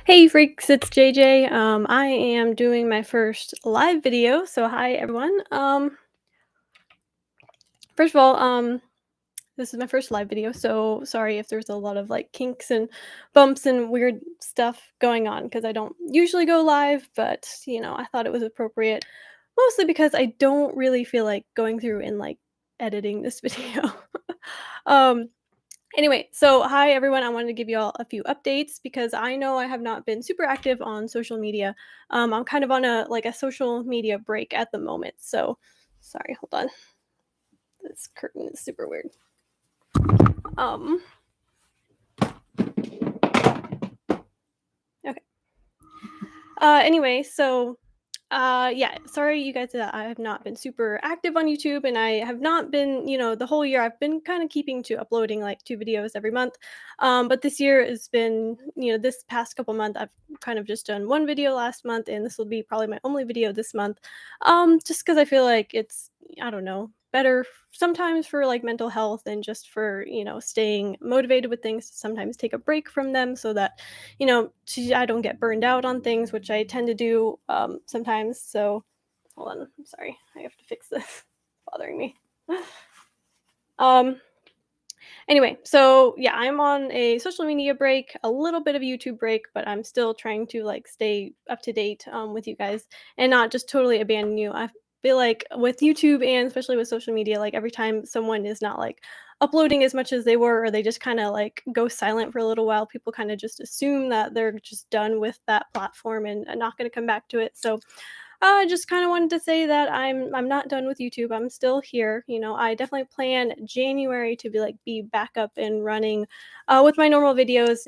Hey freaks, it's JJ. I am doing my first live video, so hi everyone. First of all, this is my first live video, so sorry if there's a lot of like kinks and bumps and weird stuff going on because I don't usually go live, but I thought it was appropriate, mostly because I don't really feel like going through and like editing this video. um, Anyway, so hi everyone. I wanted to give you all a few updates because I know I have not been super active on social media. I'm kind of on a social media break at the moment. So sorry, hold on. This curtain is super weird. Um, okay. Anyway, so yeah, sorry you guys that I have not been super active on YouTube and I have not been, the whole year I've been kind of keeping to uploading like two videos every month. But this year has been, this past couple months I've kind of just done one video last month and this will be probably my only video this month. Just because I feel like it's, I don't know, better sometimes for like mental health and just for, staying motivated with things to sometimes take a break from them so that I don't get burned out on things, which I tend to do sometimes. So, hold on. I'm sorry. I have to fix this. It's bothering me. Um. Anyway, so yeah, I'm on a social media break, a little bit of YouTube break, but I'm still trying to like stay up to date with you guys and not just totally abandon you. I feel like with YouTube and especially with social media, like every time someone is not like uploading as much as they were, or they just kind of like go silent for a little while, people kind of just assume that they're just done with that platform and not going to come back to it. So I just kind of wanted to say that I'm not done with YouTube. I'm still here. I definitely plan January to be back up and running with my normal videos.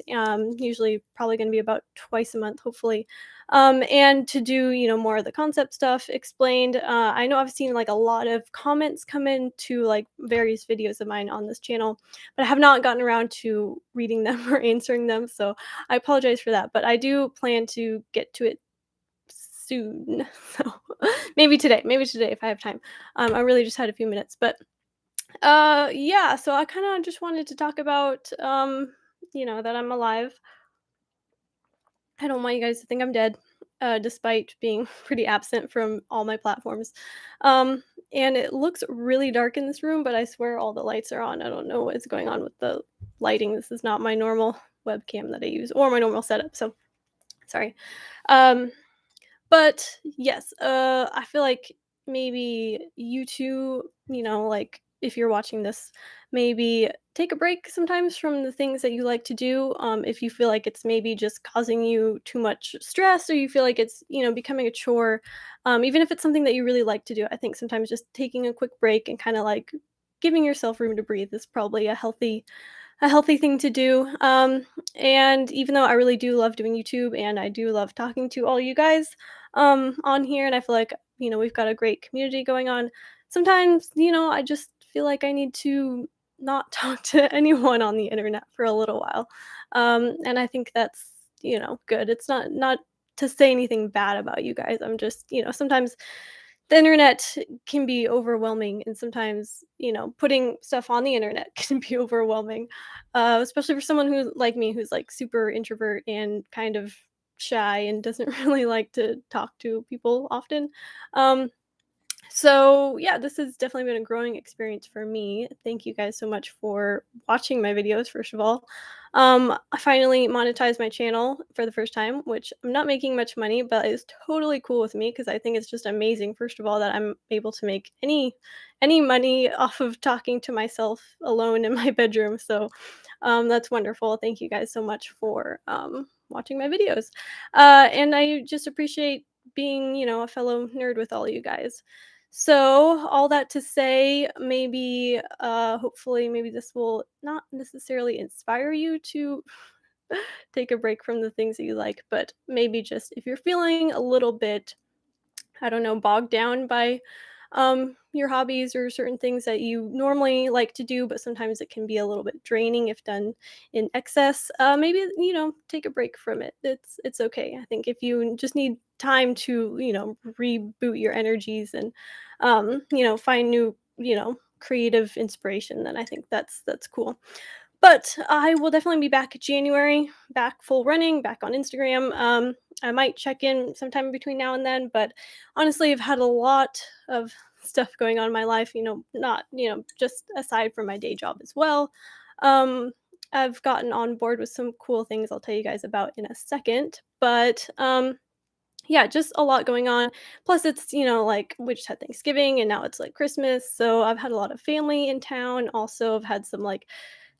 Usually probably going to be about twice a month, hopefully. And to do more of the concept stuff explained. I know I've seen like a lot of comments come in to like various videos of mine on this channel, but I have not gotten around to reading them or answering them. So I apologize for that. But I do plan to get to it soon. So maybe today if I have time. I really just had a few minutes, but yeah. So I kind of just wanted to talk about that I'm alive. I don't want you guys to think I'm dead, despite being pretty absent from all my platforms. Um, and it looks really dark in this room, but I swear all the lights are on. I don't know what's going on with the lighting. This is not my normal webcam that I use or my normal setup. So sorry. Um, But yes, I feel like maybe you two, like if you're watching this, maybe take a break sometimes from the things that you like to do. If you feel like it's maybe just causing you too much stress or you feel like it's, becoming a chore, even if it's something that you really like to do, I think sometimes just taking a quick break and kind of like giving yourself room to breathe is probably a healthy thing to do. And even though I really do love doing YouTube and I do love talking to all you guys on here, and I feel like, we've got a great community going on, sometimes, I just feel like I need to not talk to anyone on the internet for a little while. And I think that's, good. It's not to say anything bad about you guys. I'm just, sometimes the internet can be overwhelming and sometimes putting stuff on the internet can be overwhelming, especially for someone who like me who's like super introvert and kind of shy and doesn't really like to talk to people often. Um, so yeah, this has definitely been a growing experience for me. Thank you guys so much for watching my videos, first of all. I finally monetized my channel for the first time, which I'm not making much money, but it's totally cool with me because I think it's just amazing, first of all, that I'm able to make any money off of talking to myself alone in my bedroom. So that's wonderful. Thank you guys so much for watching my videos. And I just appreciate being, a fellow nerd with all you guys. So, all that to say, maybe, hopefully, maybe this will not necessarily inspire you to take a break from the things that you like, but maybe just if you're feeling a little bit, I don't know, bogged down by your hobbies or certain things that you normally like to do, but sometimes it can be a little bit draining if done in excess. Maybe take a break from it. It's okay. I think if you just need time to reboot your energies and find new creative inspiration, then I think that's cool. But I will definitely be back January, back full running, back on Instagram. I might check in sometime between now and then, but honestly, I've had a lot of stuff going on in my life, not, just aside from my day job as well. Um, I've gotten on board with some cool things I'll tell you guys about in a second, but yeah, just a lot going on. Plus, it's, like we just had Thanksgiving and now it's like Christmas. So I've had a lot of family in town. Also, I've had some like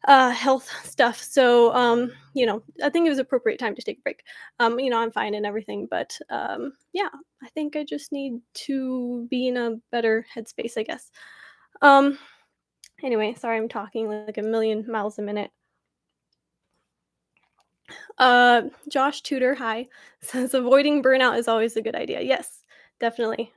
health stuff. So, I think it was appropriate time to take a break. I'm fine and everything, but yeah, I think I just need to be in a better headspace, I guess. Um, anyway, sorry, I'm talking like a million miles a minute. Josh Tudor, hi, says avoiding burnout is always a good idea. Yes, definitely.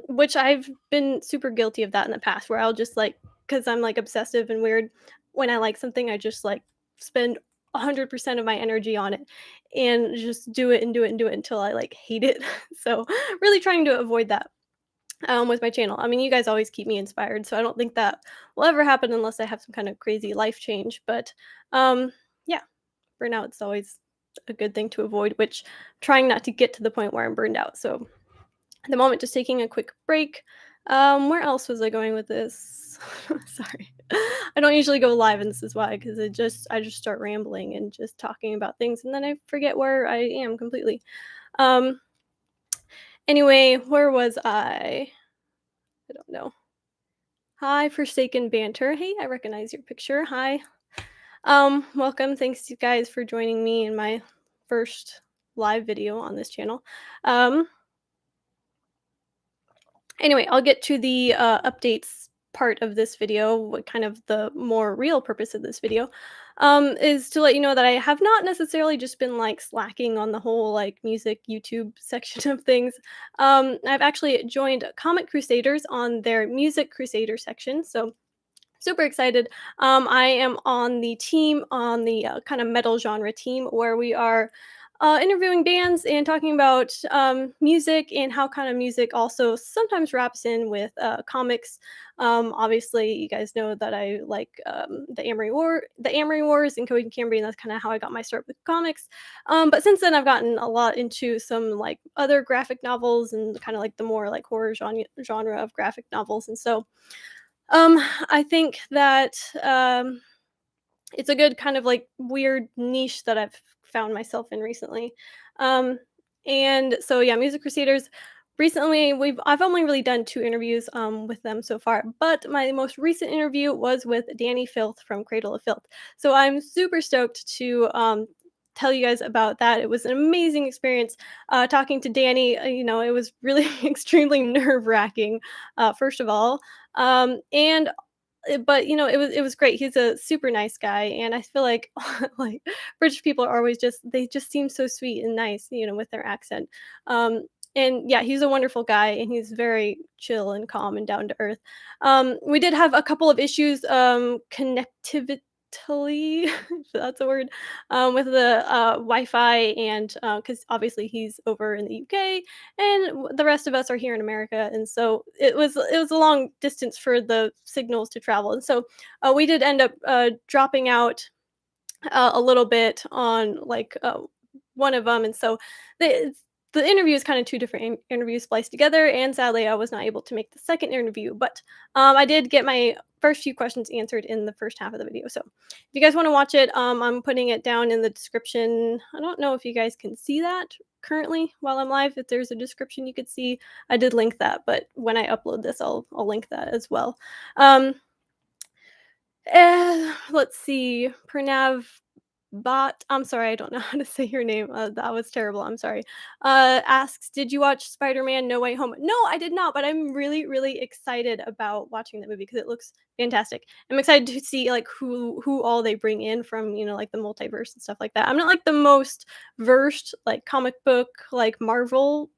Which I've been super guilty of that in the past, where I'll just like, because I'm like obsessive and weird. When I like something, I just like spend 100% of my energy on it and just do it and do it and do it until I like hate it. So, really trying to avoid that with my channel. I mean, you guys always keep me inspired, so I don't think that will ever happen unless I have some kind of crazy life change. But yeah, burnout's always a good thing to avoid, which trying not to get to the point where I'm burned out. So at the moment, just taking a quick break. Where else was I going with this? Sorry. I don't usually go live, and this is why, because I just start rambling and just talking about things, and then I forget where I am completely. Um, anyway, where was I? I don't know. Hi, Forsaken Banter. Hey, I recognize your picture. Hi. Welcome. Thanks you guys for joining me in my first live video on this channel. Um, anyway, I'll get to the updates part of this video. What kind of the more real purpose of this video is to let you know that I have not necessarily just been like slacking on the whole like music YouTube section of things. I've actually joined Comic Crusaders on their Music Crusader section. So super excited. I am on the team, on the kind of metal genre team, where we are interviewing bands and talking about music and how kind of music also sometimes wraps in with comics. Obviously, you guys know that I like the Amory Wars, and Code and Cambrian. That's kind of how I got my start with comics. But since then, I've gotten a lot into some like other graphic novels and kind of like the more like horror genre of graphic novels, and so I think that it's a good kind of like weird niche that I've found myself in recently. Um, and so yeah, Music Crusaders. Recently, I've only really done 2 interviews with them so far, but my most recent interview was with Danny Filth from Cradle of Filth. So I'm super stoked to tell you guys about that. It was an amazing experience talking to Danny. It was really extremely nerve wracking, first of all, and but it was great. He's a super nice guy, and I feel like like British people are always they just seem so sweet and nice, with their accent. Um, and yeah, he's a wonderful guy, and he's very chill and calm and down to earth. We did have a couple of issues, connectivity, if that's a word, with the Wi-Fi, and because obviously he's over in the UK, and the rest of us are here in America, and so it was a long distance for the signals to travel, and so we did end up dropping out a little bit on like one of them, and so the the interview is kind of two different interviews spliced together, and sadly, I was not able to make the second interview, but I did get my first few questions answered in the first half of the video. So if you guys want to watch it, I'm putting it down in the description. I don't know if you guys can see that currently while I'm live. If there's a description you could see, I did link that, but when I upload this, I'll link that as well. Um, let's see. Pranav Bot, I'm sorry, I don't know how to say your name. That was terrible. I'm sorry. Asks, did you watch Spider-Man No Way Home? No, I did not, but I'm really, really excited about watching that movie because it looks fantastic. I'm excited to see like who all they bring in from, like the multiverse and stuff like that. I'm not like the most versed like comic book like Marvel,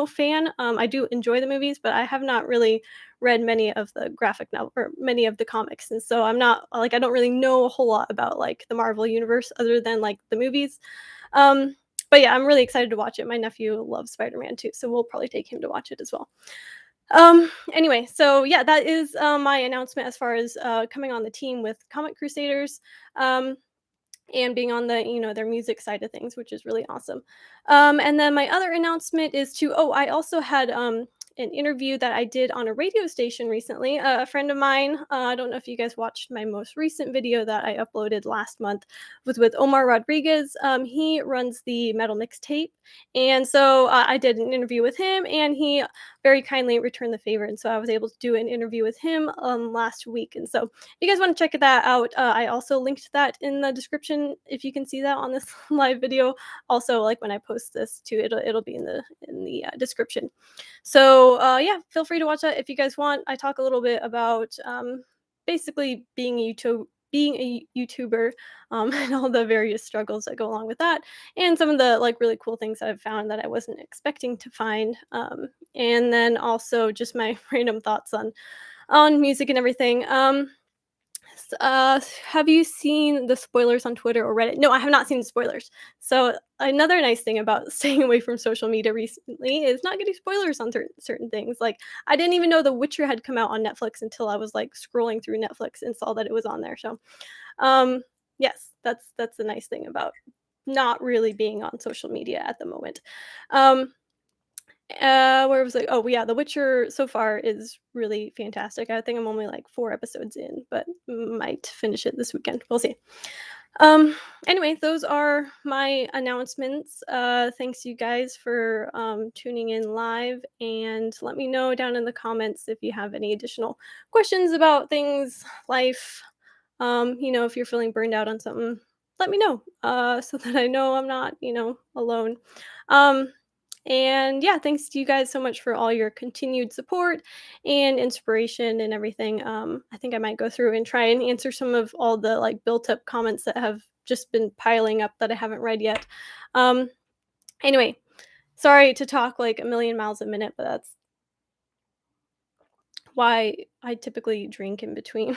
fan. I do enjoy the movies, but I have not really read many of the graphic novel or many of the comics, and so I'm not like I don't really know a whole lot about like the Marvel universe other than like the movies. Um, but yeah, I'm really excited to watch it. My nephew loves Spider-Man too, so we'll probably take him to watch it as well. Anyway, so yeah, that is my announcement as far as coming on the team with Comic Crusaders. and being on the their music side of things, which is really awesome. And then my other announcement is to I also had an interview that I did on a radio station recently. A friend of mine, I don't know if you guys watched my most recent video that I uploaded last month, was with Omar Rodriguez. He runs the Metal Mixtape, and so I did an interview with him, and he very kindly returned the favor, and so I was able to do an interview with him last week. And so if you guys want to check that out, I also linked that in the description if you can see that on this live video. Also, like when I post this too, it'll be in the description. So yeah, feel free to watch that if you guys want. I talk a little bit about basically being a YouTuber, and all the various struggles that go along with that, and some of the like really cool things I've found that I wasn't expecting to find. And then also just my random thoughts on music and everything. Have you seen the spoilers on Twitter or Reddit? No, I have not seen the spoilers. So another nice thing about staying away from social media recently is not getting spoilers on certain things. Like I didn't even know The Witcher had come out on Netflix until I was like scrolling through Netflix and saw that it was on there. So, um, yes, that's the nice thing about not really being on social media at the moment. Um, where was I? Oh, yeah, The Witcher so far is really fantastic. I think I'm only like 4 episodes in, but might finish it this weekend. We'll see. Um, anyway, those are my announcements. Thanks you guys for tuning in live, and let me know down in the comments if you have any additional questions about things, life. If you're feeling burned out on something, let me know so that I know I'm not, alone. Um, and yeah, thanks to you guys so much for all your continued support and inspiration and everything. I think I might go through and try and answer some of all the like built up comments that have just been piling up that I haven't read yet. Um, anyway, sorry to talk like a million miles a minute, but that's why I typically drink in between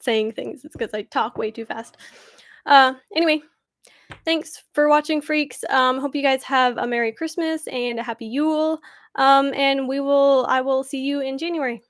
saying things. It's because I talk way too fast. Anyway, thanks for watching, freaks. Hope you guys have a Merry Christmas and a Happy Yule. And I will see you in January.